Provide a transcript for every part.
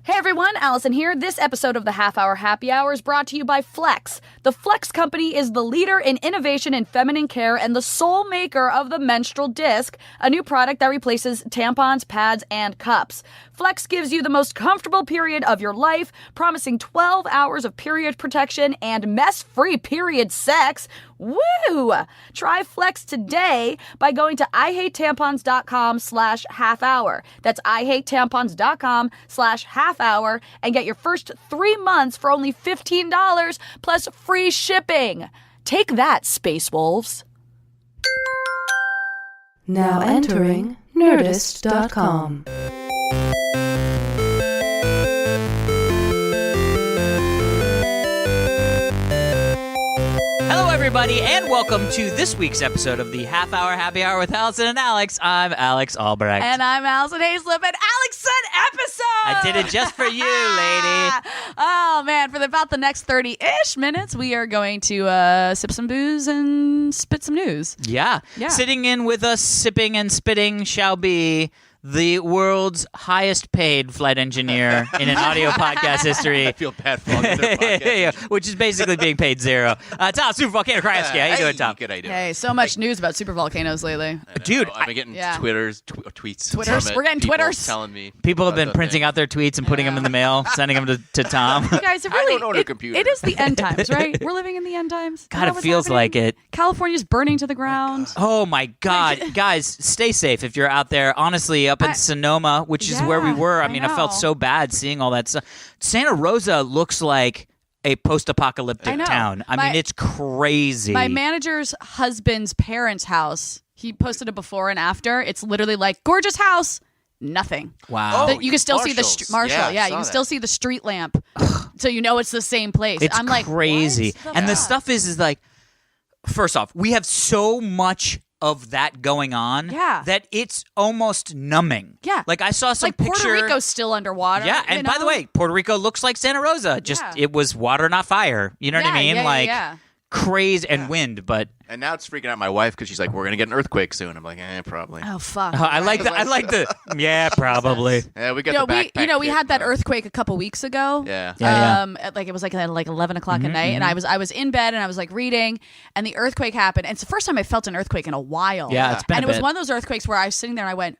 Hey everyone, Alison here. This episode of the Half Hour Happy Hour is brought to you by Flex. The Flex Company is the leader in innovation in feminine care and the sole maker of the menstrual disc, a new product that replaces tampons, pads, and cups. Flex gives you the most comfortable period of your life, promising 12 hours of period protection and mess-free period sex. Woo! Try Flex today by going to IHateTampons.com/half-hour. That's IHateTampons.com/half-hour and get your first 3 months for only $15 plus free shipping. Take that, Space Wolves. Now entering Nerdist.com. Hello, everybody, and welcome to this week's episode of the Half Hour Happy Hour with Allison and Alex. I'm Alex Albrecht. And I'm Alison Haislip, and Alex said episode! I did it just for you, lady. Oh, man, for about the next 30-ish minutes, we are going to sip some booze and spit some news. Yeah. Sitting in with us, sipping and spitting, shall be the world's highest paid flight engineer in an audio podcast history. I feel bad for all the other podcasts. Which is basically being paid zero. Tom, Super Volcano Krajewski. How you doing, Tom? Good idea. Hey, so much news about super volcanoes lately. Dude, I've been getting tweets. Twitters? We're getting People Twitters. telling me. People have been about printing out their tweets and putting them in the mail, sending them to Tom. You guys, it I really, don't own a computer. It is the end times, right? We're living in the end times. Is God, that it what's feels happening? like it. California's burning to the ground. Oh my God, guys, stay safe if you're out there. Honestly, up in Sonoma, which is where we were. I mean, I felt so bad seeing all that stuff. Santa Rosa looks like a post-apocalyptic town. I mean, it's crazy. My manager's husband's parents' house, he posted a before and after. It's literally like, gorgeous house, nothing. Wow. You can still see the Marshall. Yeah, you can still see the street lamp. So you know it's the same place. It's I'm like, crazy. what? And the stuff is like, first off, we have so much of that going on that it's almost numbing. Yeah. Like I saw some like Puerto picture. Rico's still underwater. Yeah, and by the way, Puerto Rico looks like Santa Rosa. Just it was water, not fire. You know what I mean? Crazy and wind, but And now it's freaking out my wife because she's like, "We're gonna get an earthquake soon." I'm like, probably. Oh fuck! I like the yeah, probably. Yeah, we got the backpack. we had that earthquake a couple weeks ago. Yeah. Like it was like 11 o'clock at night, and I was in bed and I was like reading, and the earthquake happened, and it's the first time I felt an earthquake in a while. Yeah, it's been and a it was bit. one of those earthquakes where I was sitting there and I went,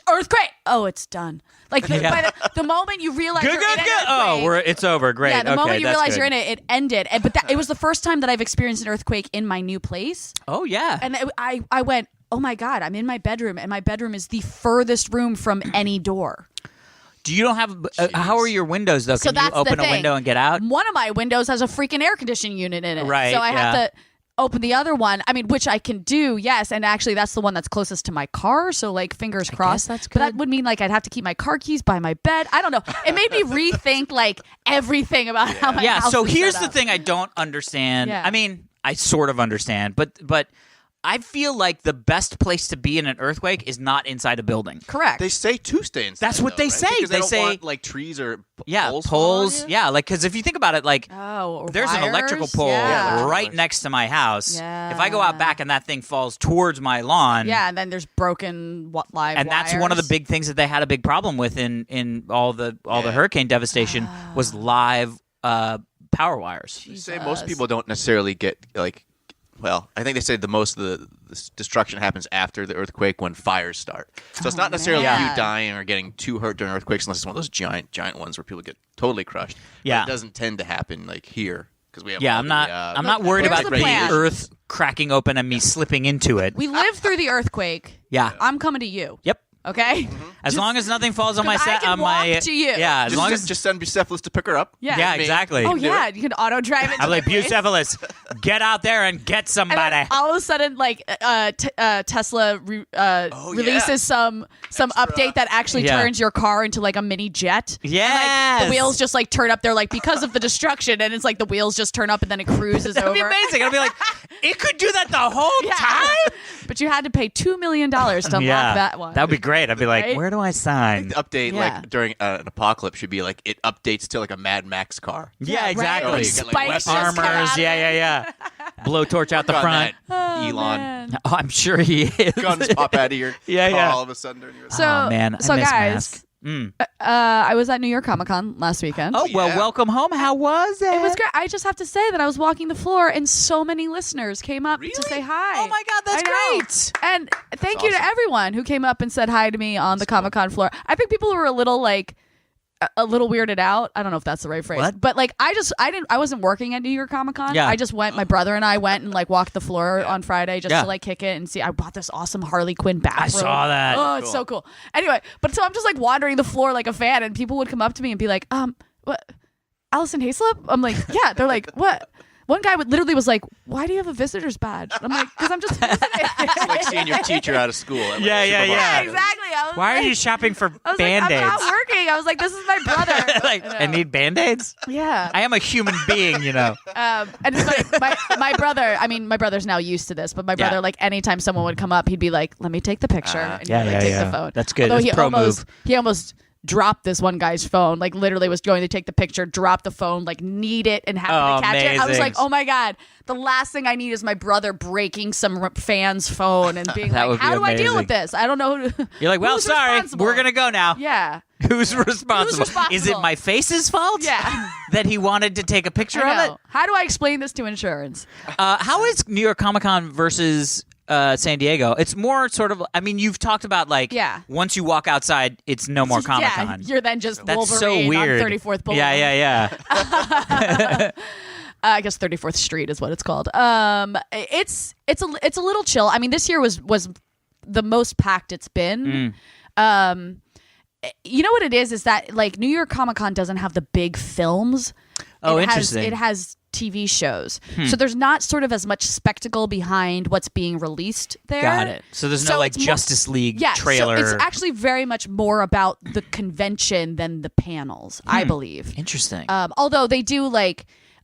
earthquake! Oh, it's done. Like by the moment you realize you're in an earthquake, it's over. Great. Yeah, the moment you realize good. you're in it, it ended. But it was the first time that I've experienced an earthquake in my new place. Oh yeah. And I went, oh my God, I'm in my bedroom, and my bedroom is the furthest room from any door. Do you don't have? How are your windows though? Can you open a window and get out? One of my windows has a freaking air conditioning unit in it, Right, so I have to open the other one. I mean, which I can do, yes. And actually, that's the one that's closest to my car. So, like, fingers crossed. That's good. But good. that would mean like I'd have to keep my car keys by my bed. I don't know. It made me rethink like everything about how my house So is here's set the up. thing I don't understand. Yeah. I mean, I sort of understand, but I feel like the best place to be in an earthquake is not inside a building. Correct. They say to stay inside. That's what they say. Because They don't say- want, like trees or Poles. poles. on you? Yeah, like because if you think about it, like or there's an electrical wires. pole Yeah. right next to my house. Yeah. If I go out back and that thing falls towards my lawn, Yeah, and then there's broken live and that's one of the big things that they had a big problem with in all the hurricane devastation was live power wires. They say most people don't necessarily get like. Well, I think they say the most of the destruction happens after the earthquake when fires start. So it's not necessarily man. you dying or getting too hurt during earthquakes unless it's one of those giant ones where people get totally crushed. Yeah. But it doesn't tend to happen like here because we have. Yeah, all I'm the, not. I'm not worried here's about the the plan. earth cracking open and me slipping into it. We lived through the earthquake. Yeah. I'm coming to you. Yep. Okay. As long as nothing falls on my 'Cause I set, can on my walk to you. Yeah, as long as just send Bucephalus to pick her up. Yeah. yeah, Me. exactly. Oh do yeah, you can auto drive it. I'm like Bucephalus, get out there and get And somebody. then all of a sudden, like Tesla releases some update that actually Yeah. turns your car into like a mini jet. Yes. And, like, the wheels just like turn up. They're like because of the destruction, and it's like the wheels just turn up, and then it cruises That'd over. be amazing. I'll be like, it could do that the whole time. But you had to pay $2 million to unlock that one. That would be great. I'd be like, Right? where do I sign? The update Yeah. like during an apocalypse should be like it updates to like a Mad Max car. Yeah, right? exactly. Like You get, like, spikes weapons. just come Armors. out of Yeah. Blowtorch out the Work on front. that, Elon. man. Oh, I'm sure he is. Guns pop out of your Yeah, car yeah. all of a sudden during your So, Oh, man. I so miss guys, masks. I was at New York Comic Con last weekend. Oh, well, welcome home. How was it? It was great. I just have to say that I was walking the floor and so many listeners came up to say hi. Oh my God, that's great. And thank you to everyone who came up and said hi to me on the Comic Con floor. I think people were a little weirded out. I don't know if that's the right phrase. What? But I wasn't working at New York Comic Con. Yeah. I just went, my brother and I went and walked the floor on Friday just to kick it and see. I bought this awesome Harley Quinn bathrobe. I saw that. Oh, it's so cool. Anyway, so I'm just wandering the floor like a fan, and people would come up to me and be like, what? Alison Haislip? I'm like, yeah. They're like, what? One guy literally was like, why do you have a visitor's badge? I'm like, because I'm just visiting. It's like seeing your teacher out of school. Yeah, exactly. Why are you shopping for Band-Aids? I'm not working. I was like, this is my brother. I need Band-Aids? Yeah. I am a human being, And it's my brother, my brother's now used to this, but my brother, anytime someone would come up, he'd be like, let me take the picture. And he'd take the phone. That's good. Although That's he almost dropped this one guy's phone, literally was going to take the picture, drop the phone, need it and have to catch it. I was like, oh my God, the last thing I need is my brother breaking some fan's phone and being like, how do I deal with this? I don't know. You're like, well, sorry, we're going to go now. Yeah. Who's responsible? Is it my face's fault? Yeah. That he wanted to take a picture of it? How do I explain this to insurance? How is New York Comic Con versus San Diego? It's more sort of, you've talked about once you walk outside, it's no more Comic Con. Yeah, you're then just That's Wolverine so weird. on 34th Boulevard. Yeah. I guess 34th Street is what it's called. It's a little chill. This year was the most packed it's been. You know what it is that New York Comic Con doesn't have the big films. Oh, interesting. It has TV shows. So there's not sort of as much spectacle behind what's being released there. Got it. So there's no Justice League trailer. So it's actually very much more about the convention than the panels, I believe. Interesting. Although they do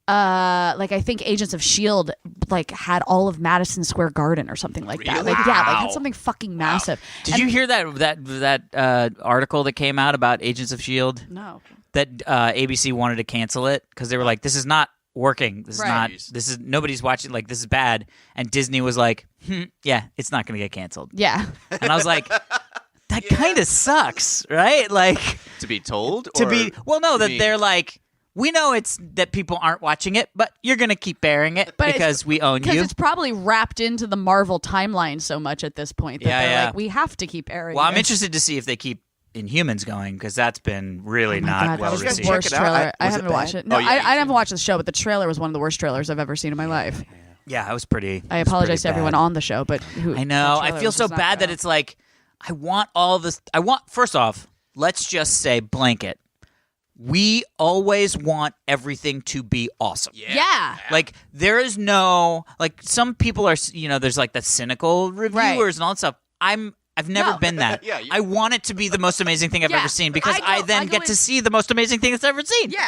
I think Agents of S.H.I.E.L.D. had all of Madison Square Garden or something like that. Had something fucking massive. Did you hear that article that came out about Agents of S.H.I.E.L.D.? No. That ABC wanted to cancel it because they were like, this is not working. This is nobody's watching. This is bad. And Disney was like, yeah, it's not going to get canceled. Yeah. And I was like, that kind of sucks, right? To be told? They're like, we know it's that people aren't watching it, but you're going to keep bearing it because we own you. Because it's probably wrapped into the Marvel timeline so much at this point that they're like, we have to keep airing Well, I'm interested to see if they keep Inhumans going because that's been really not well received. That was the worst trailer. I haven't watched it. No, I haven't watched the show, but the trailer was one of the worst trailers I've ever seen in my life. Yeah, it was pretty. I apologize to everyone on the show, but I know. I feel so bad that it's I want all this. First off, let's just say blanket. We always want everything to be awesome. Yeah. There is no some people are there's the cynical reviewers and all that stuff. I've never been that. I want it to be the most amazing thing I've ever seen because I then get to see the most amazing thing that's ever seen. Yeah.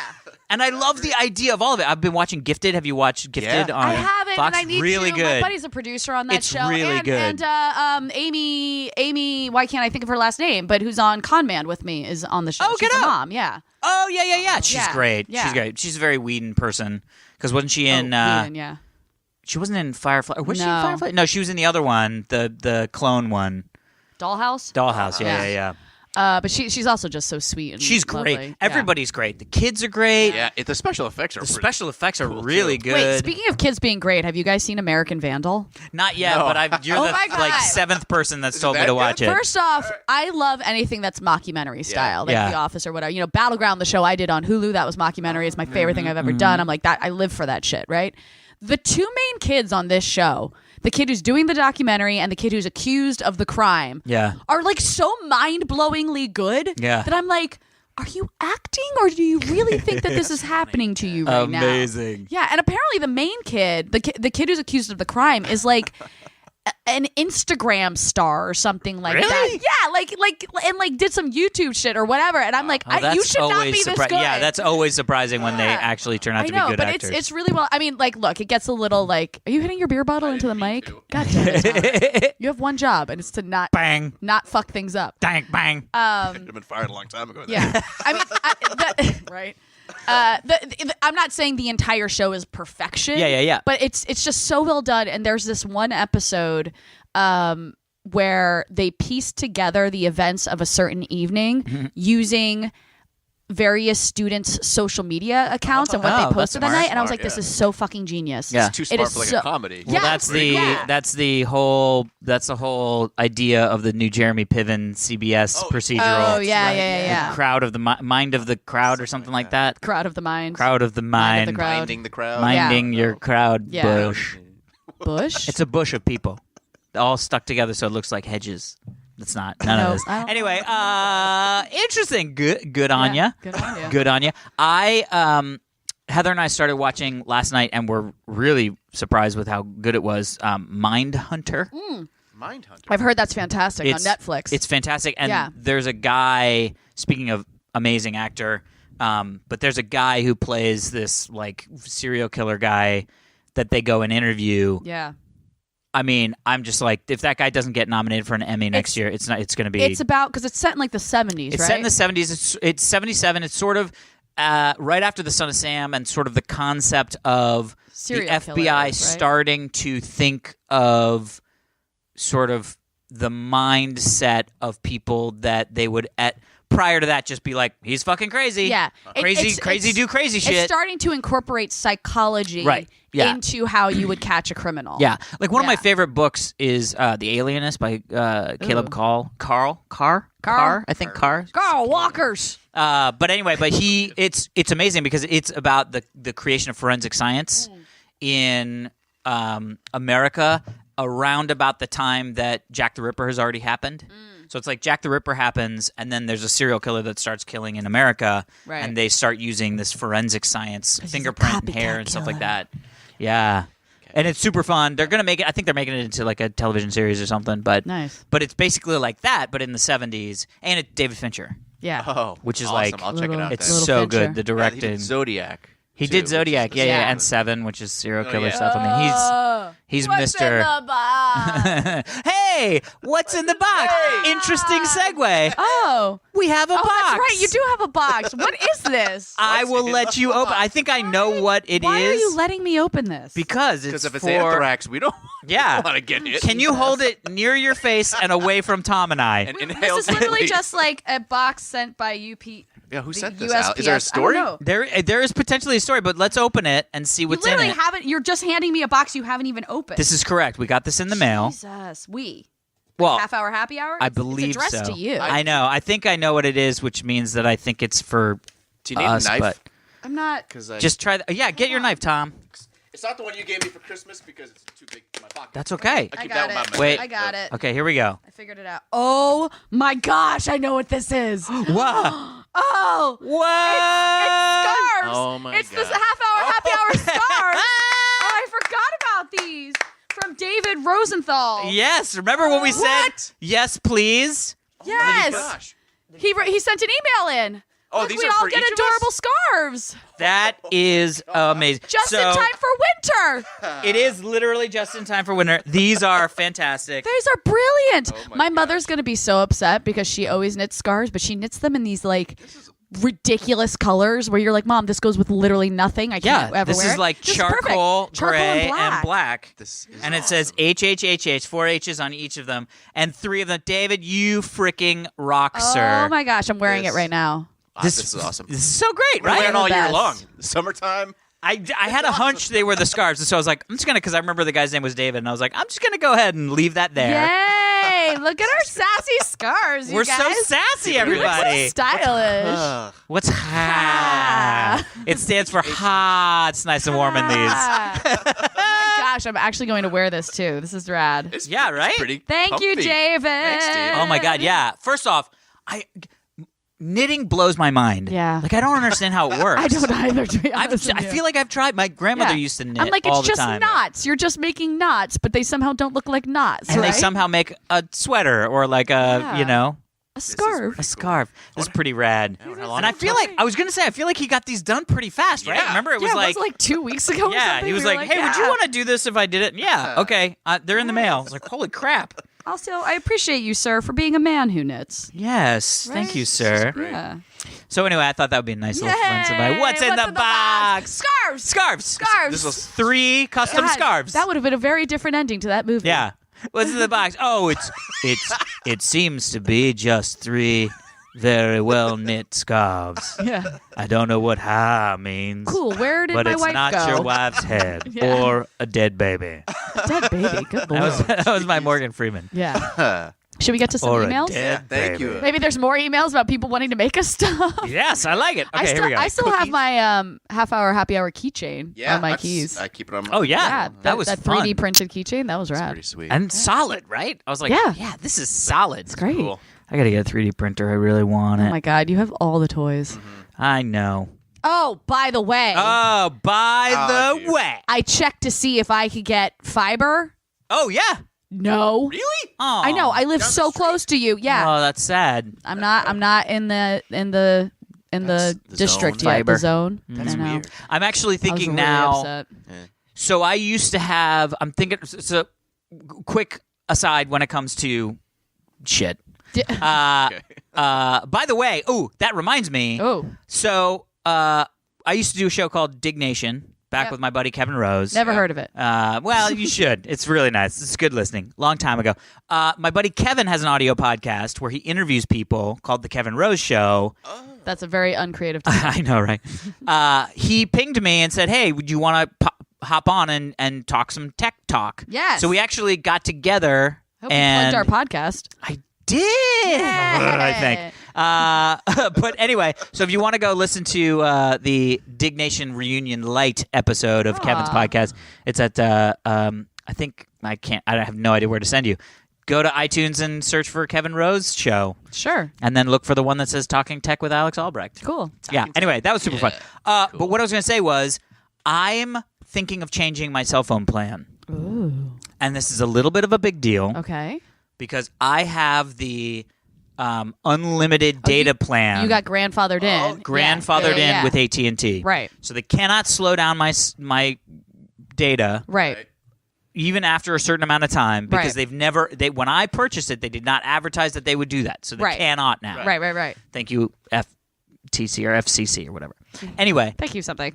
And I love the idea of all of it. I've been watching Gifted. Have you watched Gifted on I haven't, Fox? and I need really to. good. My buddy's a producer on that it's show. It's really good. And Amy, why can't I think of her last name? But who's on Con Man with me is on the show. Oh, She's get the out. mom, yeah. Oh, yeah. She's great. Yeah. She's great. She's a very Whedon person. Because wasn't she in... Whedon, yeah. She wasn't in Firefly. Or was she in Firefly? No, she was in the other one, the clone one. Dollhouse, yeah. But she's also just so sweet and she's lovely. Great. Everybody's great. The kids are great. Yeah, the special effects are cool really good. Wait, speaking of kids being great, have you guys seen American Vandal? Not yet, but you're the seventh person that's told me to watch it. First off, I love anything that's mockumentary style, The Office or whatever. Battleground, the show I did on Hulu, that was mockumentary. It's my favorite thing I've ever done. I'm like that. I live for that shit, right? The two main kids on this show, the kid who's doing the documentary and the kid who's accused of the crime, are so mind-blowingly good that I'm like, are you acting or do you really think that this is happening to you right now? Amazing. Yeah, and apparently the main kid, the kid who's accused of the crime is an Instagram star or something like that. Yeah, and did some YouTube shit or whatever. And I'm like, you should not be this good. Yeah, that's always surprising when they actually turn out to be good actors. But it's really well. Look, it gets a little are you hitting your beer bottle into the mic? God damn it! You have one job, and it's to not not fuck things up. Bang, bang. I've been fired a long time ago. Yeah, right. I'm not saying the entire show is perfection. Yeah. But it's just so well done. And there's this one episode where they pieced together the events of a certain evening using various students' social media accounts and what they posted that night, and I was like, "This is so fucking genius." Yeah. It's too smart for like a comedy. Well, that's the whole idea of the new Jeremy Piven CBS procedural. Oh yeah. The crowd of the mind of the crowd or something like that. Crowd of the mind. Crowd of the mind. of the crowd. Minding the crowd. Minding your crowd bush. Bush. It's a bush of people, all stuck together, so it looks like hedges. It's not. None of this. Anyway, interesting. Good on you. Good on you. Good on you. Heather and I started watching last night, and we're really surprised with how good it was. Mindhunter. Mindhunter. I've heard that's fantastic on Netflix. It's fantastic, and there's a guy. Speaking of amazing actor, but there's a guy who plays this like serial killer guy that they go and interview. Yeah. I mean, I'm just like, if that guy doesn't get nominated for an Emmy next year, it's going to be. It's about because it's set in like the 70s, It's right? set in the 70s. It's 77. It's sort of right after The Son of Sam, and sort of the concept of Serial the FBI killers, right? starting to think of sort of the mindset of people that they would prior to that just be like, he's fucking crazy. Yeah. Crazy do crazy shit. It's starting to incorporate psychology into how you would catch a criminal. Yeah. Like one of my favorite books is The Alienist by Caleb Carr. I think Carr. Carl Walkers. But anyway, it's amazing because it's about the creation of forensic science in America around about the time that Jack the Ripper has already happened. So it's like Jack the Ripper happens, and then there's a serial killer that starts killing in America, and they start using this forensic science, fingerprint and hair and stuff like that. Yeah. And it's super fun. They're going to make it, I think they're making it into like a television series or something. But nice. But it's basically like that, but in the 70s. And it's David Fincher. Yeah. Oh, which is awesome. like, I'll check it out. it's then. so Fincher. good. The directing. He did Zodiac. He did Zodiac, yeah, and Seven, which is serial killer stuff. I mean, he's what's Mr. in the box? Hey, what's in the box? Interesting segue. Oh, We have a box. that's right. You do have a box. What is this? I will let you open. I think I know what it is. Why are you letting me open this? Because it's if it's for anthrax, we don't Yeah. want to get it. Can you hold it near your face and away from Tom and I? And inhale This is literally daily. just like a box sent by UP. Yeah, who sent the this out? Is there a USPS. story? I don't know. There is potentially a story, but let's open it and see You what's in literally it. haven't. You're just handing me a box you haven't even opened. This is correct. We got this in the mail. Jesus. Well, Half-hour happy hour? I believe it's addressed so. to you. I know. I think I know what it is, which means that I think it's for Do you need us. a knife? But I'm not. just try. Yeah, get your knife, Tom. It's not the one you gave me for Christmas because it's too big for my pocket. That's okay. I keep got that it. with my Wait. I got it. Okay, here we go. I figured it out. Oh my gosh! I know what this is. What? Oh, What? it's scarves. Oh my It's this God. half-hour happy hour scarves. Oh, I forgot about these from David Rosenthal. Yes. Remember when we said yes, please? Yes. Gosh. He sent an email in. Oh, Look, these we'd are all for get each of adorable us? scarves. That is amazing. Just so, in time for winter. It is literally just in time for winter. These are fantastic. These are brilliant. Oh my mother's going to be so upset because she always knits scarves, but she knits them in these like ridiculous colors where you're like, Mom, this goes with literally nothing. I can't ever this wear is it. like This is charcoal, perfect. Charcoal gray, and black. This is And it says HHHH, 4 H's on each of them, and 3 of them. David, you freaking rock, sir. Oh my gosh, I'm wearing This- it right now. This is awesome. This is so great, We're right? wearing all the year best. long. Summertime. I had a hunch they were the scarves, and so I was like, I'm just gonna, because I remember the guy's name was David, and I was like, I'm just gonna go ahead and leave that there. Yay! Look at our sassy scarves, you We're guys. so sassy, We look everybody. so stylish. What's ha? It stands for ha. It's nice and warm in these. Oh my gosh, I'm actually going to wear this too. This is rad. It's Yeah, it's right? pretty Thank you, comfy. David. Thanks, Dave. Oh my God, yeah. First off, knitting blows my mind. Yeah. Like I don't understand how it works. I don't either, to be honest with I you. feel like I've tried. My grandmother Yeah. used to knit I'm like, all it's the just time. knots. You're just making knots, but they somehow don't look like knots, And right? they somehow make a sweater or like a, Yeah. A scarf. a scarf. This is pretty rad. And I feel like, I was going to say, I feel like he got these done pretty fast, right? Yeah. Remember, it was Yeah, like, was it like 2 weeks ago or yeah, something? he was We were like, hey, would you yeah. want to do this if I did it? And yeah, okay. They're in the mail. I was like, holy crap. Also, I appreciate you, sir, for being a man who knits. Yes. Thank Right? you, sir. Yeah. So anyway, I thought that would be a nice little fun to buy. Yay! What's in the box? Scarves. Scarves. Scarves. This was 3 custom God, scarves. That would have been a very different ending to that movie. Yeah. What's in the box? Oh, it seems to be just 3 very well knit scarves. Yeah. I don't know what ha means. Cool. Where did but my it's wife not go? your wife's head Yeah. or a dead baby. A dead baby. Good lord. That was my Morgan Freeman. Yeah. Should we get to some Or a emails? dead Thank baby. you. Maybe there's more emails about people wanting to make us stuff. Yes, I like it. Okay, here we go. I still have my half-hour happy hour keychain Yeah, on my that's- keys. I keep it on. Oh yeah, Yeah, that was that fun. 3D printed keychain. That was That's rad. pretty sweet. And solid, right? I was like, Yeah. this is solid. It's great. Cool. I gotta get a 3D printer. I really want it. Oh my god, you have all the toys. I know. Oh, by the way, Oh, by Oh, the dude. way. I checked to see if I could get fiber. Oh yeah. No. Really? Oh, I know. I live Down the so street? close to you. Yeah. Oh, that's sad. I'm not in the That's the district zone. yet. Fiber. The zone. That's I know. weird. I'm actually I was thinking really now. upset. So I used to have. I'm thinking. So, quick aside when it comes to shit. Okay. By the way, that reminds me. Oh, So I used to do a show called Dignation back Yep. with my buddy Kevin Rose. never heard of it. Well, you should. It's really nice. It's good listening. Long time ago. My buddy Kevin has an audio podcast where he interviews people called The Kevin Rose Show. That's a very uncreative term. I know, right? He pinged me and said, hey, would you want to hop on and talk some tech talk? Yes. So we actually got together Hope you and plugged our podcast. I did, I think. But anyway, so if you want to go listen to the Dignation Reunion Light episode of Kevin's podcast, it's at, I think, I have no idea where to send you. Go to iTunes and search for Kevin Rose Show. Sure. And then look for the one that says Talking Tech with Alex Albrecht. Cool. Yeah, anyway, that was super fun. But what I was going to say was, I'm thinking of changing my cell phone plan. Ooh. And this is a little bit of a big deal. Okay. Because I have the unlimited data plan. You got grandfathered in. grandfathered Yeah. in with AT&T. Right. So they cannot slow down my data Right. even after a certain amount of time because Right. when I purchased it, they did not advertise that they would do that. So they Right. cannot now. Right. Thank you, FTC or FCC or whatever. Anyway, Thank you, something.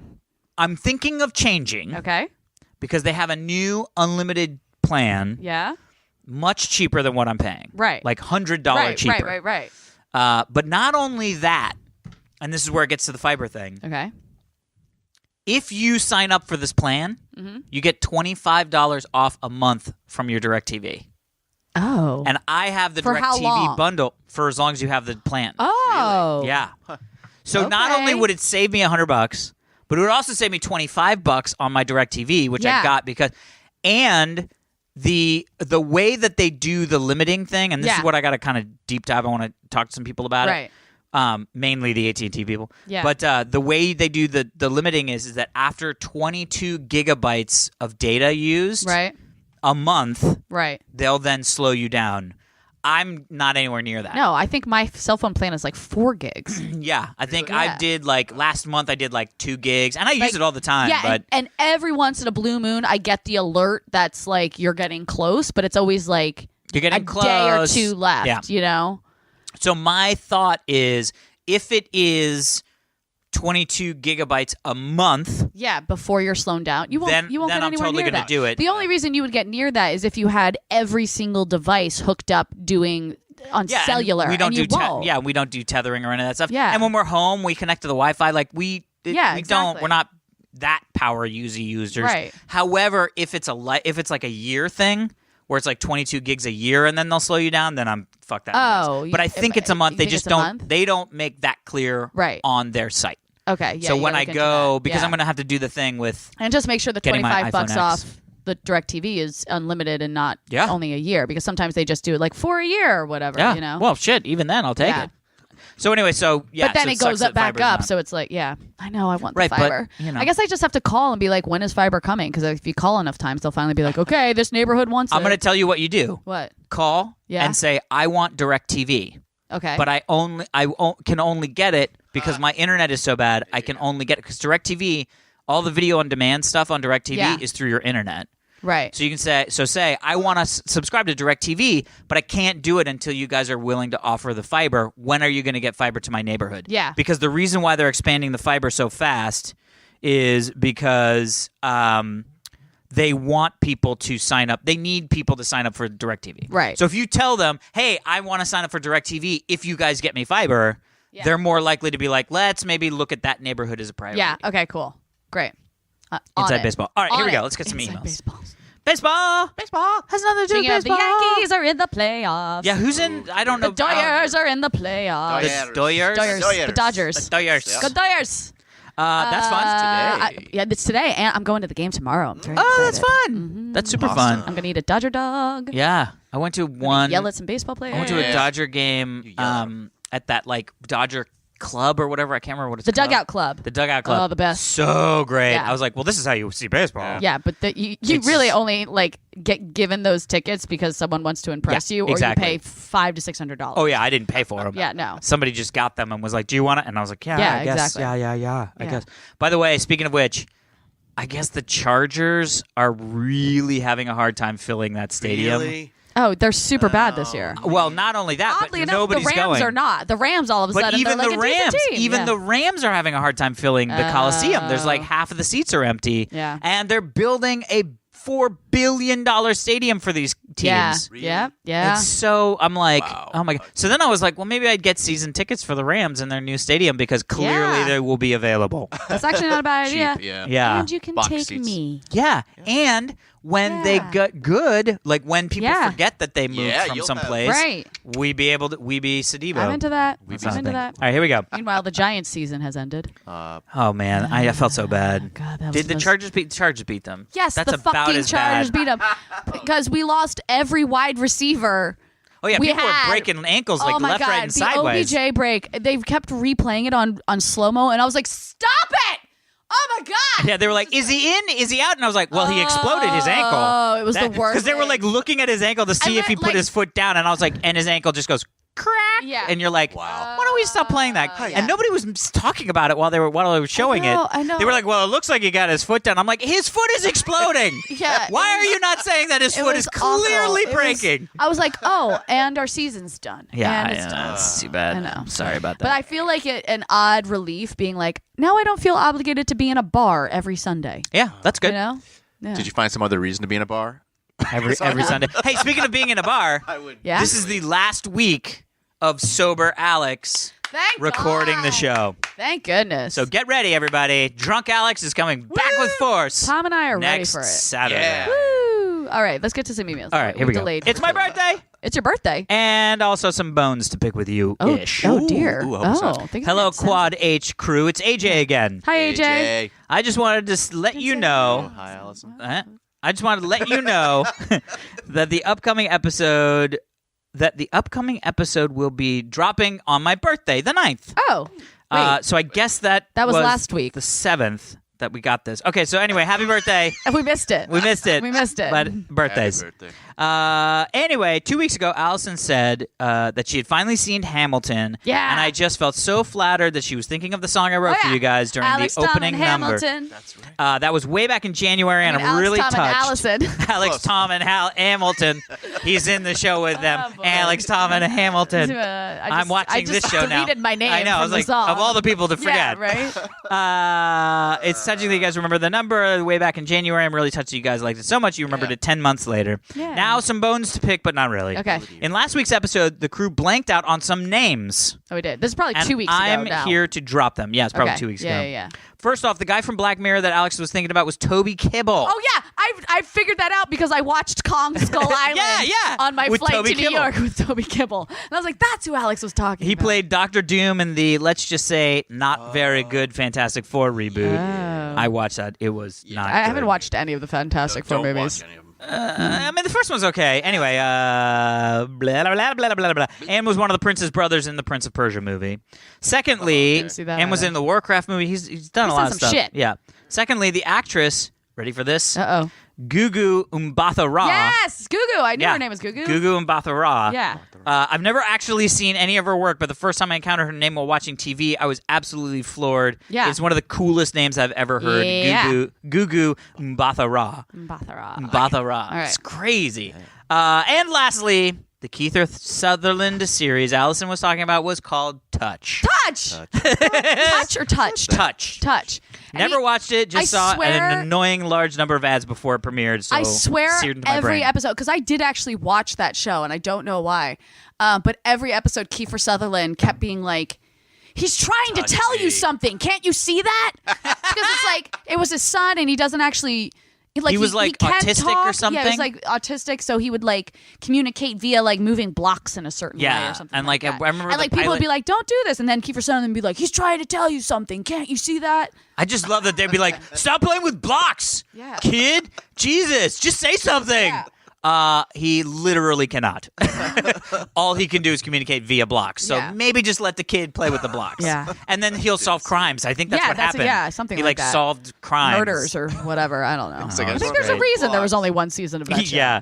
I'm thinking of changing Okay. because they have a new unlimited plan, Yeah. much cheaper than what I'm paying. Right. Like $100 cheaper. Right. But not only that, and this is where it gets to the fiber thing. Okay. If you sign up for this plan, you get $25 off a month from your DirecTV. Oh. And I have the For how DirecTV long? bundle for as long as you have the plan. Oh. Yeah. So not Okay. only would it save me $100, but it would also save me $25 on my DirecTV, which Yeah. I got because, and the way that they do the limiting thing, and this Yeah. is what I got to kind of deep dive. I want to talk to some people about Right. it. Mainly the AT&T people. Yeah. But the way they do the limiting is that after 22 gigabytes of data used Right. a month, Right. they'll then slow you down. I'm not anywhere near that. No, I think my cell phone plan is like 4 gigs. Yeah, I think Yeah. I did last month I did 2 gigs, and I use Like, it all the time. Yeah, but and every once in a blue moon, I get the alert that's like you're getting close, but it's always like you're getting a close. day or two left. Yeah. You know. So my thought is, if it is 22 gigabytes a month, Yeah, before you're slowed down, you won't. Then- you won't then get I'm anywhere totally near gonna that. do it. The only reason you would get near that is if you had every single device hooked up doing on yeah, and cellular. we don't and do you won't. we don't do tethering or any of that stuff. Yeah. And when we're home, we connect to the Wi-Fi. We don't. exactly. We're not that power users. Right. However, if it's like a year thing, where it's like 22 gigs a year and then they'll slow you down, then I'm fuck that. Oh, noise. But I think it's a month. you They think just it's a don't. month? They don't make that clear Right. on their site. Okay. Yeah. So you when gotta I look into go, that. because Yeah. I'm going to have to do the thing with And just make sure the getting my $25 iPhone X. off the DirecTV is unlimited and not Yeah. only a year, because sometimes they just do it like for a year or whatever. yeah. You know. Well, shit. Even then, I'll take Yeah. it. So anyway, so yeah. but then so it sucks goes that up back fiber's up, not- so it's like, yeah, I know I want Right, the but, fiber. you know. I guess I just have to call and be like, when is fiber coming? Because if you call enough times, they'll finally be like, okay, this neighborhood wants I'm it. going to tell you what you do. What? Call Yeah. and say I want DirecTV, Okay. but I can only get it because my internet is so bad. I can only get it because DirecTV, all the video on demand stuff on DirecTV Yeah. is through your internet. right. So you can say I want to subscribe to DirecTV, but I can't do it until you guys are willing to offer the fiber. When are you going to get fiber to my neighborhood? Yeah. Because the reason why they're expanding the fiber so fast is because they want people to sign up. They need people to sign up for DirecTV. Right. So if you tell them, hey, I want to sign up for DirecTV if you guys get me fiber, they're more likely to be like, let's maybe look at that neighborhood as a priority. Yeah. Okay, cool. Great. Inside baseball. All right, here we go. Let's get some Inside emails. Baseball. Baseball has nothing to do with Speaking of, the baseball. Yankees are in the playoffs. Yeah, who's in? I don't know. The Doyers are in the playoffs. The Doyers? Doyers. The Dodgers. The Doyers. Go Doyers. That's fun. Today. It's today, and I'm going to the game tomorrow. I'm very Oh, excited. that's fun. That's super fun. I'm gonna eat a Dodger dog. Yeah, I went to one. Yell at some baseball players. I went to a Dodger game at that like Dodger club or whatever. I can't remember what it's The called. Dugout Club. The Dugout Club. Oh, the best. So great. Yeah. I was like, well, this is how you see baseball. Yeah, but you really only like get given those tickets because someone wants to impress you, or exactly. you pay $500 to $600. Oh yeah, I didn't pay for them. Yeah, no. Somebody just got them and was like, "Do you want it?" And I was like, "Yeah, Yeah, I guess. exactly. Yeah. I guess." By the way, speaking of which, I guess the Chargers are really having a hard time filling that stadium. Really? Oh, they're super bad this year. Well, not only that, Oddly but enough, nobody's the Rams going. are not. The Rams all of a But sudden even they're the like a Rams, decent team. even Yeah. the Rams are having a hard time filling the Coliseum. There's like half of the seats are empty. Yeah. And they're building a $4 billion stadium for these teams. Yeah, Really? yeah. It's so I'm like, Wow. oh my god. So then I was like, well, maybe I'd get season tickets for the Rams in their new stadium because clearly Yeah. they will be available. That's actually not a bad idea. Cheap, yeah. Yeah. And you can Box take seats. me. Yeah. And when they Yeah. get good, like when people Yeah. forget that they moved Yeah, from you'll someplace, Right. we be Sadibo. I'm into that. That's I'm into something. that. All right, here we go. Meanwhile, the Giants season has ended. Oh man, I felt so bad. God, that was Did the most- Chargers beat? The Chargers beat them. Yes, that's the about fucking as Chargers bad. beat them because we lost every wide receiver. Oh yeah, We people had- were breaking ankles like oh my left, God, right, and the sideways. OBJ break. They've kept replaying it on slow mo, and I was like, "Stop it! Oh my God!" Yeah, they were like, "Is he in? Is he out?" And I was like, "Well, he exploded his ankle." Oh, it was the worst because they were thing. like looking at his ankle to see if he put like- his foot down, and I was like, and his ankle just goes crack. Yeah. And you're like, Wow. why don't we stop playing that? yeah. And nobody was talking about it while they were showing it. I know. They were like, well, it looks like he got his foot down. I'm like, his foot is exploding. Yeah, Why it are you not saying that his It foot was is awful. clearly It was- breaking? I was like, "Oh, and our season's done." Yeah, and it's done. that's too bad. I know. Sorry about that. But I feel like an odd relief being like, now I don't feel obligated to be in a bar every Sunday. yeah, that's good. You know? Yeah. Did you find some other reason to be in a bar? Every Sunday. Hey, speaking of being in a bar, Yeah. this is the last week of sober Alex Thank recording God. the show. Thank goodness. So get ready, everybody. Drunk Alex is coming back with force. Tom and I are ready next for it. Saturday. Yeah. Woo! All right, let's get to some emails. All right, here we go. Delayed It's my birthday, It's your birthday. and also some bones to pick with you. Ish. Oh dear. Ooh, I hope it's not. things Hello, get sent. Quad H crew. It's AJ again. Hi, AJ. I just wanted to let you know. Hi, Allison. I just wanted to let you know that the upcoming episode will be dropping on my birthday, the 9th. Oh, wait. So I guess that That was last week. the 7th that we got this. Okay, so anyway, happy birthday. we missed it. We missed it. We missed it. But birthdays. Happy birthday. Anyway, 2 weeks ago, Allison said that she had finally seen Hamilton. Yeah. And I just felt so flattered that she was thinking of the song I wrote Oh, for yeah. you guys during Alex, the Tom, opening and number. Hamilton. That's right. That was way back in January, and I'm Alex, really Tom, touched. and Allison. Alex, Close. Tom, and Hamilton. He's in the show with them. Oh, boy. Alex, Tom, and Hamilton. I'm watching I just this show now. deleted my name I know. I from was the like, song. of all the people to Yeah, forget. right? It's touching that you guys remember the number way back in January. I'm really touched that you guys liked it so much you remembered it 10 months later. Yeah. Now some bones to pick, but not really. Okay. In last week's episode, the crew blanked out on some names. Oh, we did. This is probably And 2 weeks I'm ago now. here to drop them. Yeah, it's probably Okay. 2 weeks Yeah, ago. yeah. First off, the guy from Black Mirror that Alex was thinking about was Toby Kibble. Oh yeah, I figured that out because I watched Kong Skull Island yeah. on my With flight Toby to New Kibble. York with Toby Kibble, and I was like, that's who Alex was talking He about. played Dr. Doom in the, let's just say, not very good Fantastic Four reboot. Oh. I watched that. It was not I haven't good. watched any of the Fantastic Four Don't movies. watch any of them. I mean, the first one's okay. Anyway, blah, blah, blah, blah, blah, blah. Anne was one of the Prince's brothers in the Prince of Persia movie. Secondly, Didn't see that Anne was either. in the Warcraft movie. He's done a He's lot done of some stuff. shit. Yeah. Secondly, the actress, ready for this? Uh-oh. Gugu Mbatha-Raw. Yes, Gugu. I knew Yeah. her name was Gugu. Gugu Mbatha-Raw. Yeah. I've never actually seen any of her work, but the first time I encountered her name while watching TV, I was absolutely floored. Yeah. It's one of the coolest names I've ever heard. Yeah. Gugu Mbatha-Raw. Mbatha-Raw. Mbatha-Raw. All right. It's crazy. And lastly, the Keith Sutherland series Allison was talking about was called Touch. Touch. Touch or touched? Touch. Touch. Never watched it. Just saw swear, an annoying large number of ads before it premiered. So I swear seared into my every brain. episode, because I did actually watch that show, and I don't know why, but every episode, Kiefer Sutherland kept being like, he's trying to tell you something. Can't you see that? Because it's like, it was his son, and he doesn't actually... Like, he was he can't autistic talk. or something? Yeah, he was like autistic, so he would like communicate via like moving blocks in a certain way or something. And like that. I remember and like people would be like, "Don't do this," and then Kiefer Sutherland would be like, "He's trying to tell you something. Can't you see that?" I just love that they'd be like, "Stop playing with blocks, kid. Jesus, just say something." Yeah. He literally cannot. All he can do is communicate via blocks. So maybe just let the kid play with the blocks. Yeah. And then he'll solve crimes. I think that's what happened. Something he like that. solved crimes. Murders or whatever. I don't know. Like I think there's a reason there was only one season of that show. Yeah.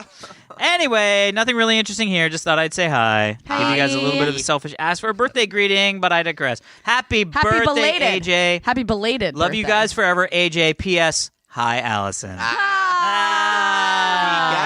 Anyway, nothing really interesting here. Just thought I'd say hi. Hi. Give you guys a little bit of a selfish ask for a birthday greeting, but I digress. Happy birthday, belated. AJ. Happy belated. Love you birthday. guys forever, AJ. P.S. Hi, Allison.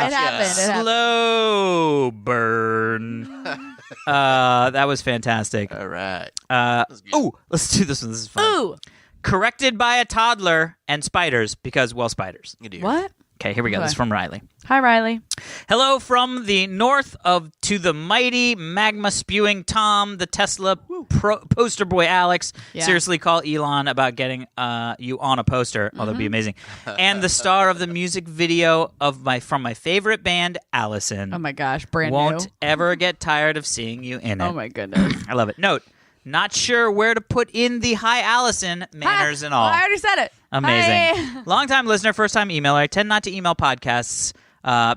It happened. Slow burn. That was fantastic. All right. Let's do this one. This is fun. Ooh. Corrected by a toddler and spiders because, well, spiders. What? Okay, here we go. Okay. This is from Riley. Hi, Riley. Hello from the north of to the mighty magma spewing Tom, the Tesla poster boy Alex. Yeah. Seriously, call Elon about getting you on a poster. Oh, that'd be amazing. And the star of the music video of from my favorite band, Allison. Oh my gosh, brand Won't new. ever get tired of seeing you in it. Oh my goodness. I love it. Note, not sure where to put in the hi Allison manners and all. I already said it. Amazing. Hi. Long-time listener, first-time emailer. I tend not to email podcasts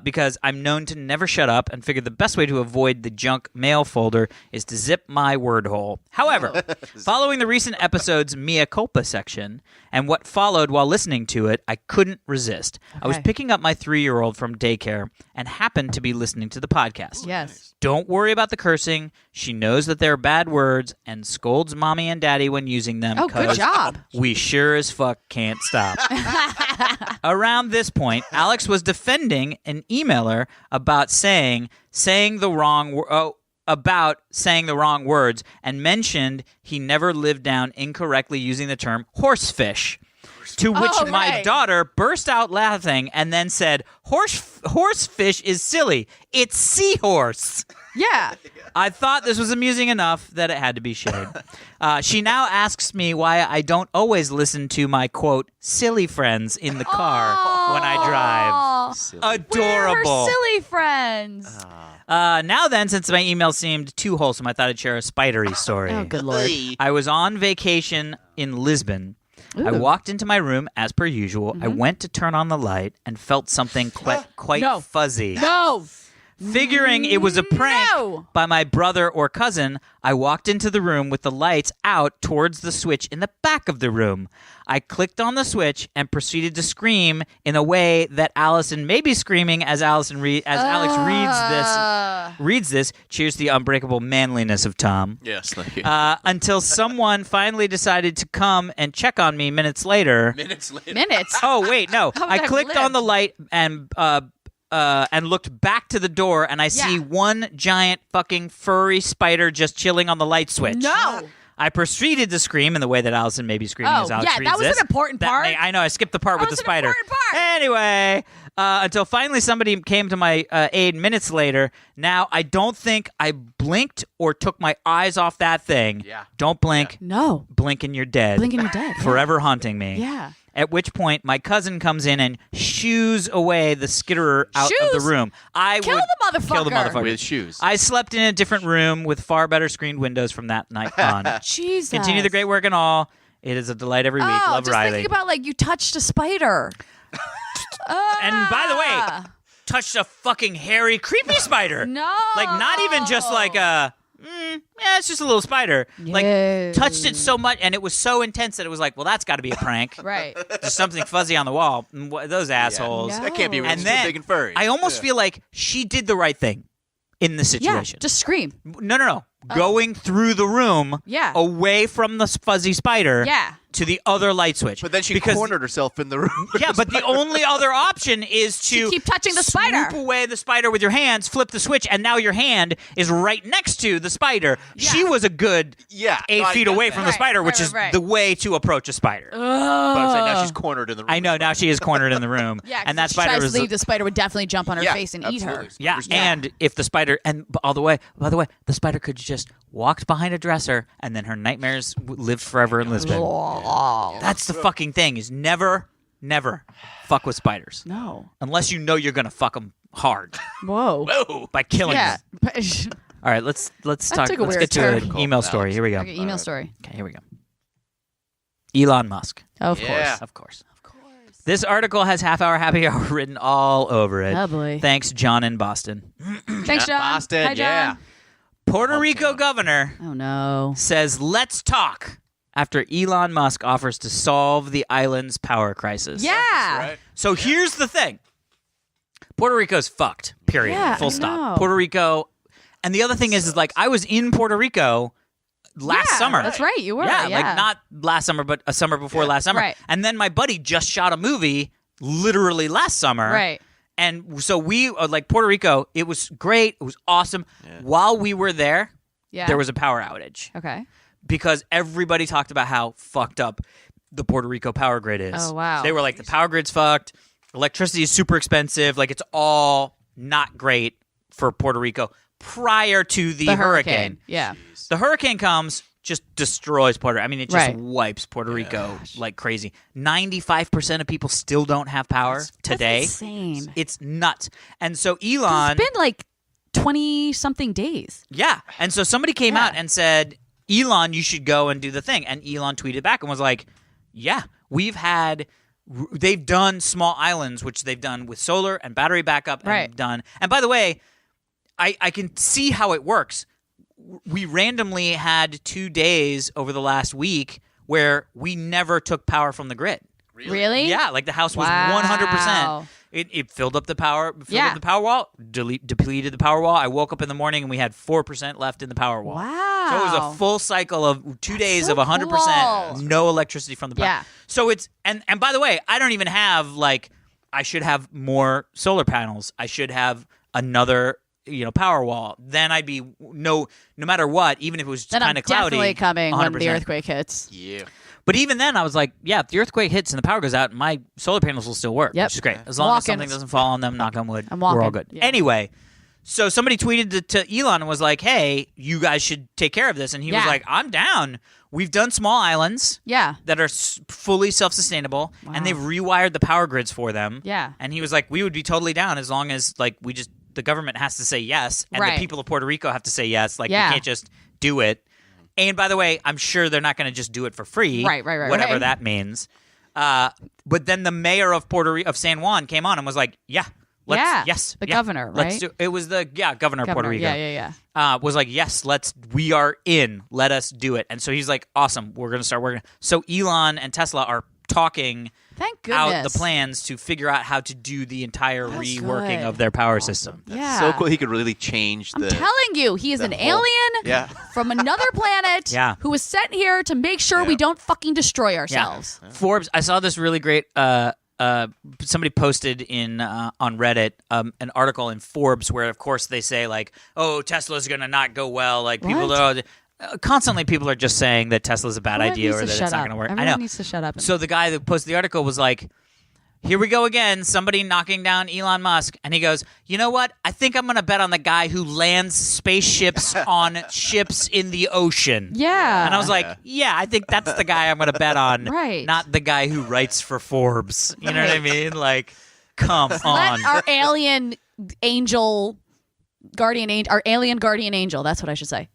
because I'm known to never shut up and figure the best way to avoid the junk mail folder is to zip my word hole. However, following the recent episode's Mea Culpa section and what followed while listening to it, I couldn't resist. I was Okay. picking up my 3-year-old from daycare and happened to be listening to the podcast. Yes. Don't worry about the cursing. She knows that they're bad words and scolds mommy and daddy when using them. Oh, good 'cause job. We sure as fuck can't stop. Around this point, Alex was defending an emailer about saying the wrong words and mentioned he never lived down incorrectly using the term horsefish. To which my right. daughter burst out laughing and then said, horsefish is silly. It's seahorse. Yeah. I thought this was amusing enough that it had to be shared. She now asks me why I don't always listen to my, quote, silly friends in the car when I drive. Adorable. We're her silly friends. Now then, since my email seemed too wholesome, I thought I'd share a spidery story. Oh, good Lord. I was on vacation in Lisbon. I walked into my room as per usual. I went to turn on the light and felt something quite No. fuzzy. No. Figuring it was a prank No. by my brother or cousin, I walked into the room with the lights out towards the switch in the back of the room. I clicked on the switch and proceeded to scream in a way that Allison may be screaming as Alex reads this. Cheers to the unbreakable manliness of Tom. Yes, thank you. Until someone finally decided to come and check on me minutes later. Minutes later. Minutes. Oh, wait, no. How would I that clicked live? on the light and looked back to the door, and I see one giant fucking furry spider just chilling on the light switch. No. I proceeded to scream in the way that Allison may be screaming Oh, as Alex yeah, reads that was this. an important part. I know, I skipped the part That with the was an spider. important part. Anyway, until finally somebody came to my aid minutes later. Now, I don't think I blinked or took my eyes off that thing. Yeah. Don't blink. No. Blink and you're dead. Blink and you're dead. Forever haunting me. Yeah. At which point, my cousin comes in and shoos away the skitterer out of Shoos? the room. I Kill would the motherfucker. Kill the motherfucker. With shoes. I slept in a different room with far better screened windows from that night on. Jesus. Continue the great work and all. It is a delight every week. Oh, Love just Riley. thinking about like you touched a spider. And by the way, touched a fucking hairy, creepy spider. No. Like, not even just like a, yeah, it's just a little spider. Like, touched it so much, and it was so intense that it was like, well, that's got to be a prank. Right. There's something fuzzy on the wall. Those assholes. No. That can't be real. And It's then too big and furry. I almost feel like she did the right thing in the Yeah. situation. Just scream. No. Going through the room Yeah. away from the fuzzy spider. Yeah. to the other light switch. But then she cornered herself in the room. Yeah, but the only other option is to keep touching the spider. Swoop away the spider with your hands, flip the switch, and now your hand is right next to the spider. Yeah. She was a good 8 feet away from the spider, which is right. the way to approach a spider. But I'm saying now she's cornered in the room. I know, now she is cornered in the room. Yeah, and that if she spider tries was to leave, the spider would definitely jump on her face and eat her. Yeah, and if the spider, and by the way, the spider could just walked behind a dresser, and then her nightmares lived forever in Lisbon. That's the fucking thing: is never fuck with spiders. No, unless you know you're gonna fuck them hard. Whoa, by killing them. All right, let's talk. took a Let's weird get to turn. an email story. Here we go. Okay, email story. Okay, here we go. Elon Musk. Of course. This article has half hour happy hour written all over it. Oh, boy. Thanks, John in Boston. Thanks, John. Boston, Hi, John. Puerto Rico governor Oh, no. says, let's talk after Elon Musk offers to solve the island's power crisis. Yeah. Right. So here's the thing. Puerto Rico's fucked, period. Yeah, Full I stop. know. Puerto Rico. And the other thing is like, I was in Puerto Rico last summer. That's right. You were. Yeah, like not last summer, but a summer before last summer. Right. And then my buddy just shot a movie literally last summer. Right. And so we, like Puerto Rico, it was great. It was awesome. Yeah. While we were there, Yeah. there was a power outage Okay. because everybody talked about how fucked up the Puerto Rico power grid is. Oh, wow. They were like, the power grid's fucked. Electricity is super expensive. Like, it's all not great for Puerto Rico prior to the hurricane. Yeah. The hurricane comes, just destroys Puerto Rico. I mean, it just Right. wipes Puerto Rico like crazy. 95% of people still don't have power today. That's insane. It's nuts. And so Elon... It's been like 20-something days. Yeah. And so somebody came Yeah. out and said, Elon, you should go and do the thing. And Elon tweeted back and was like, yeah, they've done small islands, which they've done with solar and battery backup. And Right. done. And by the way, I can see how it works. We randomly had 2 days over the last week where we never took power from the grid. Really? Yeah, like the house was Wow. 100%. It filled up the power, up the power wall, depleted the power wall. I woke up in the morning and we had 4% left in the power wall. Wow. So it was a full cycle of 2 days so of 100%, cool. no electricity from the power. Yeah. So it's and by the way, I don't even have like I should have more solar panels. I should have another power wall. Then I'd be no matter what, even if it was Then kind I'm of cloudy. definitely coming 100%. when the earthquake hits. Yeah. But even then, I was like, yeah, if the earthquake hits and the power goes out, my solar panels will still work, Yep. which is great. As long as Walking. something doesn't fall on them, knock on wood, I'm we're all walking. good. Yeah. Anyway, so somebody tweeted to Elon and was like, hey, you guys should take care of this. And he was Yeah. like, I'm down. We've done small islands Yeah. that are fully self-sustainable, and they've rewired the power grids for them. Yeah. And he was like, we would be totally down as long as like the government has to say yes, and Right. the people of Puerto Rico have to say yes. Like, Yeah. you can't just do it. And by the way, I'm sure they're not going to just do it for free. Right. Whatever Right. that means. But then the mayor of of San Juan came on and was like, yeah. Yes. The yeah, governor, let's right? do it. Was the governor of Puerto Rico. Yeah. Was like, yes, we are in. Let us do it. And so he's like, awesome, we're going to start working. So Elon and Tesla are talking Thank out goodness. the plans to figure out how to do the entire That's reworking good. of their power system. Yeah. So cool. He could really change I'm the. telling you, he is an whole- alien Yeah. from another planet Yeah. who was sent here to make sure we Yeah. don't fucking destroy ourselves. Yeah. Forbes. I saw this really great. Somebody posted in on Reddit an article in Forbes where, of course, they say like, "Oh, Tesla's gonna not go well." Like people What? constantly, people are just saying that Tesla's a bad Everyone idea needs or to that it's shut not up. gonna work. Everyone I know. needs to shut up. So the guy that posted the article was like, here we go again, somebody knocking down Elon Musk. And he goes, you know what? I think I'm going to bet on the guy who lands spaceships on ships in the ocean. Yeah. And I was like, yeah, I think that's the guy I'm going to bet on. Right. Not the guy who writes for Forbes. You know what I mean? Like, come Let on. our alien angel guardian angel, our alien guardian angel. That's what I should say.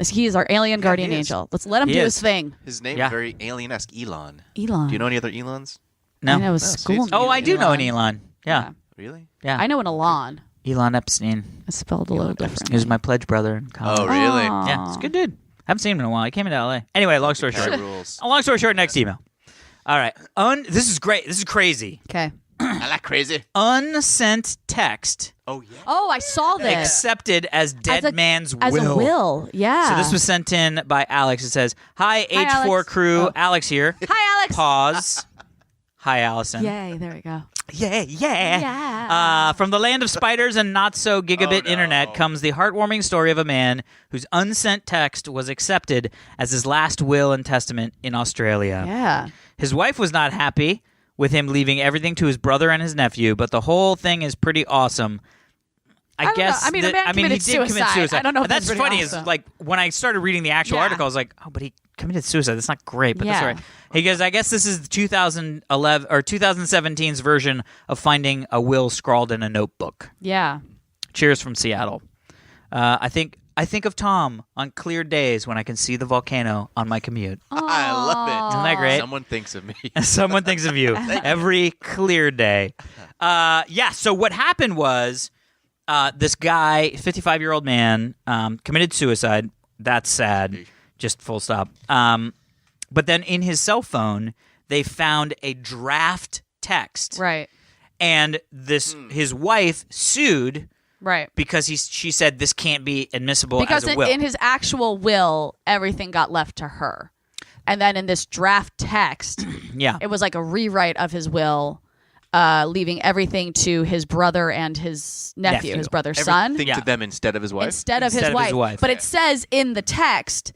He is our alien guardian he is. angel. Let's let him He do is. his thing. His name Yeah. is very alien-esque. Elon. Elon. Do you know any other Elons? No. I know his Oh, school see, name. Oh, I do know an Elon. Elon. Yeah. Really? Yeah. I know an Elon. Elon Epstein. It's spelled a little different. He was my pledge brother in college. Oh, really? Aw. Yeah, it's a good dude. Haven't seen him in a while. He came into LA. Anyway, long story short. Rules. Long story short, next email. All right. This is great. This is crazy. Okay. I like crazy. Unsent text Oh yeah. Oh, I saw this. accepted as dead man's as will. a will. Yeah. So this was sent in by Alex. It says, "Hi, H4 Alex. crew. Oh. Alex here." Hi, Alex. Pause. Hi, Allison. Yay! There we go. Yeah. Yeah. From the land of spiders and not so gigabit internet comes the heartwarming story of a man whose unsent text was accepted as his last will and testament in Australia. Yeah. His wife was not happy with him leaving everything to his brother and his nephew, but the whole thing is pretty awesome. I don't guess. know. I mean, a man he committed did commit suicide. suicide. I don't know if That's that's funny. pretty Is awesome. like when I started reading the actual Yeah. article, I was like, oh, but he committed suicide. That's not great, but that's Yeah. all right. He goes, I guess this is the 2011 or 2017's version of finding a will scrawled in a notebook. Yeah. Cheers from Seattle. I think of Tom on clear days when I can see the volcano on my commute. I love it. Isn't that great? Someone thinks of me. Someone thinks of you every clear day. So what happened was this guy, 55-year-old man, committed suicide. That's sad. Just full stop. But then in his cell phone, they found a draft text. Right. And his wife sued Right. because she said this can't be admissible Because as a will. in his actual will, everything got left to her. And then in this draft text, yeah. it was like a rewrite of his will, leaving everything to his brother and his nephew. His brother's son. Everything to them instead of his wife. Instead of Instead his of his wife. wife. But it says in the text,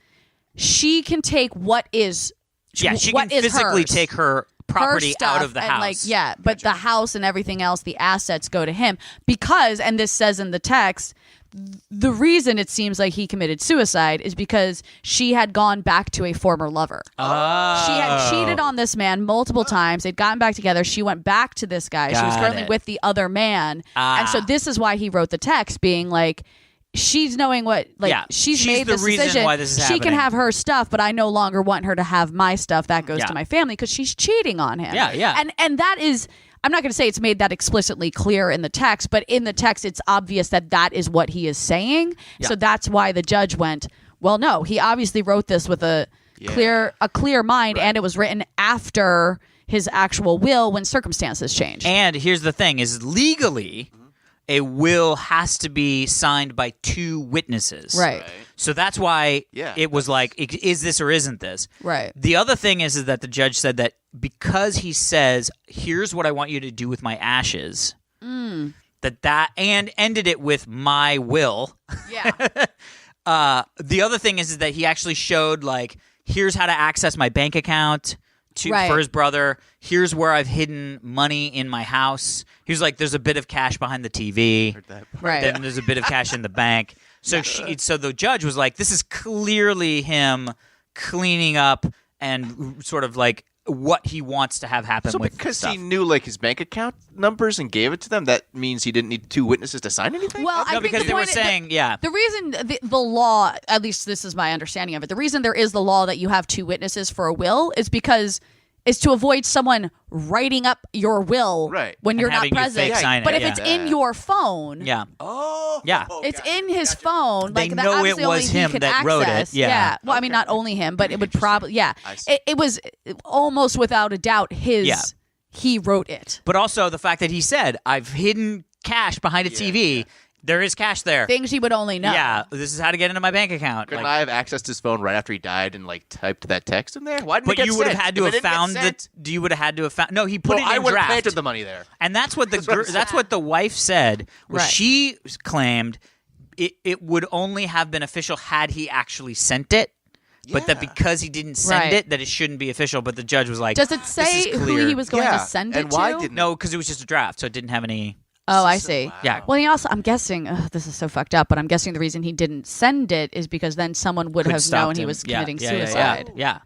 she can take what is Yeah, she what can is physically hers. take her property her stuff out of the and house. but the house and everything else, the assets go to him because, and this says in the text, the reason it seems like he committed suicide is because she had gone back to a former lover. Oh. She had cheated on this man multiple times. They'd gotten back together. She went back to this guy. She was Got currently it. with the other man. And so this is why he wrote the text being like, she's knowing what, like, Yeah, she's she's made the this reason decision. why this is she can happening. have her stuff, but I no longer want her to have my stuff. That goes Yeah. to my family because she's cheating on him. Yeah. And that is, I'm not going to say it's made that explicitly clear in the text, but in the text, it's obvious that that is what he is saying. Yeah. So that's why the judge went, well, no, he obviously wrote this with a clear mind, and it was written after his actual will when circumstances changed. And here's the thing: is legally, a will has to be signed by two witnesses. Right. So that's why Yeah, it was like, is this or isn't this? Right. The other thing is that the judge said that because he says, here's what I want you to do with my ashes, that and ended it with my will. Yeah. The other thing is that he actually showed, like, here's how to access my bank account Right. for his brother. Here's where I've hidden money in my house. He was like, there's a bit of cash behind the TV. Right. Then there's a bit of cash in the bank. So so the judge was like, this is clearly him cleaning up and sort of like what he wants to have happen So with because stuff. he knew like his bank account numbers and gave it to them, that means he didn't need two witnesses to sign anything? Well, I No, think because the they were point- saying, yeah. The reason the law, at least this is my understanding of it, the reason there is the law that you have two witnesses for a will is because it's to avoid someone writing up your will Right. when And you're not having you present. fake sign it, But if yeah. it's in your phone, Yeah. Oh. Yeah. it's in his phone. They Like that know it obviously was only he him can that wrote it. access. Yeah. Well, I mean, not only him, but it would probably, I see. It was almost without a doubt his. Yeah. He wrote it. But also the fact that he said, I've hidden cash behind a TV. There is cash there. Things he would only know. Yeah, this is how to get into my bank account. Couldn't Like, I have accessed his phone right after he died and like typed that text in there? Why didn't it but get you would have sent? had to If it have didn't get found sent, that. You would have had to have found. No, he put well, it I in would have draft. planted the money there. And that's what what I'm that's what the wife said. Was Right. she claimed it would only have been official had he actually sent it. But that Yeah. because he didn't send Right. it, that it shouldn't be official. But the judge was like, Does it "This say is who clear." he was going Yeah. to send And it why to? didn't- No, because it was just a draft, so it didn't have any. Oh, I see. Yeah. Well, he also, I'm guessing, this is so fucked up, but I'm guessing the reason he didn't send it is because then someone would Could have stopped known he him. was Yeah, committing yeah, yeah, suicide. Yeah.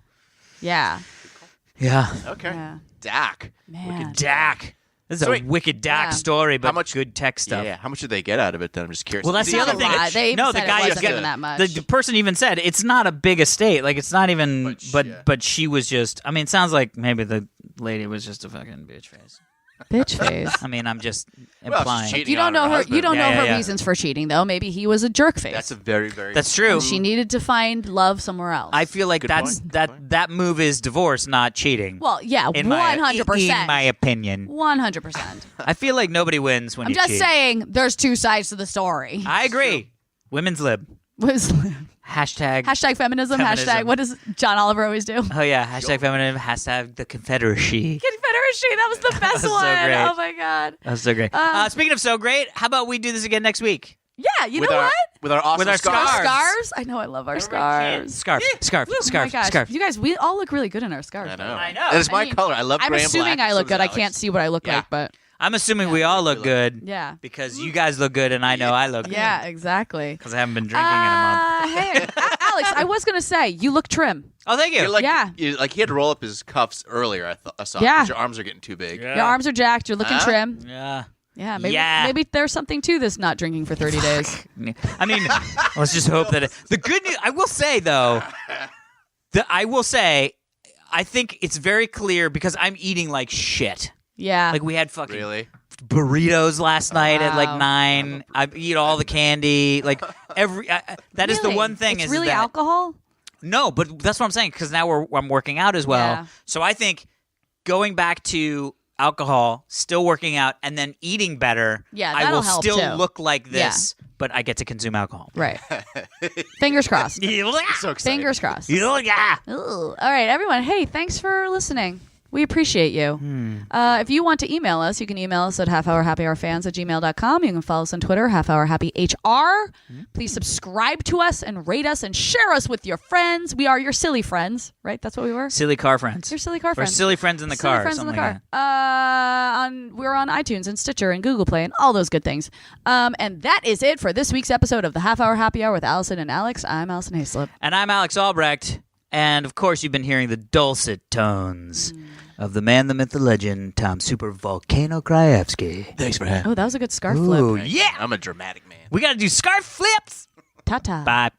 Yeah. Yeah. Okay. Yeah. Dak. Man. Dak. This is So a wait. wicked Dak Yeah. story, but How much- good tech stuff. Yeah. How much did they get out of it then? I'm just curious. Well, that's It's the not other a thing. lot. They even No, the said guy it wasn't got- even that much. The person even said it's not a big estate. Like it's not even. But But she was just. I mean, it sounds like maybe the lady was just a fucking bitch face. Bitch face. I mean, I'm just Well, implying. she's cheating You don't on know her. husband. You don't know Yeah, her yeah. reasons for cheating, though. Maybe he was a jerk face. That's a very, very. That's true. And she needed to find love somewhere else. I feel like Good that's point. that move is divorce, not cheating. well, yeah, in my 100%. in my opinion, 100%. I feel like nobody wins when I'm you just cheat. saying, there's two sides to the story. I agree. Women's lib. Hashtag. Hashtag feminism. Feminism. Hashtag what does John Oliver always do? Oh yeah. Hashtag feminism. Hashtag the Confederacy. Confederacy. That was the best was so one. great. Oh my god. That was so great. Speaking of so great, how about we do this again next week? Yeah, you with know our, what? With our awesome With our scarves. scarves. Scarves. I know. I love our scarves. Scarf. Scarf. Oh my Scarf. gosh. Scarf. You guys, we all look really good in our scarves. I know. I know. And it's my I mean, color. I love I'm gray and assuming black. I look So does good. I Alex. can't see what I look Yeah. like, but I'm assuming we all look good. yeah. Because you guys look good and I know I look good. Yeah, exactly. Because I haven't been drinking in a month. Hey, Alex, I was gonna say you look trim. Oh, thank you. You're like, Yeah. like he had to roll up his cuffs earlier. I saw. Yeah. 'Cause your arms are getting too big. Yeah. Your arms are jacked. You're looking Huh? trim. Yeah. Yeah, maybe Yeah. maybe there's something to this not drinking for 30 days. I mean, let's just hope that the good news. I will say though, I think it's very clear because I'm eating like shit. Yeah. Like we had fucking Really? burritos last night at like Wow. 9. I eat all the candy. Like that is the Really? one thing. It's is really that alcohol? no, but that's what I'm saying because now I'm working out as well. Yeah. So I think going back to alcohol, still working out, and then eating better. Yeah, I that'll will help, still too. look like this, but I get to consume alcohol. Right. Fingers crossed. So excited. Fingers crossed. Yeah. Ooh. All right, everyone. Hey, thanks for listening. We appreciate you. If you want to email us, you can email us at halfhourhappyhourfans@gmail.com. You can follow us on Twitter, halfhourhappyhr. Please subscribe to us and rate us and share us with your friends. We are your silly friends, right? That's what we were? Silly car friends. Your silly car Or friends. silly friends in the Silly car. friends in the something car. like We're on iTunes and Stitcher and Google Play and all those good things. And that is it for this week's episode of the Half Hour Happy Hour with Allison and Alex. I'm Alison Haislip. And I'm Alex Albrecht. And of course, you've been hearing the dulcet tones of the man, the myth, the legend, Tom Super Volcano Krajewski. Thanks for having me. Oh, that was a good scarf Ooh, flip. yeah. I'm a dramatic man. We got to do scarf flips. Ta-ta. Bye.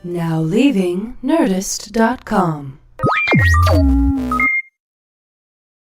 Now leaving Nerdist.com.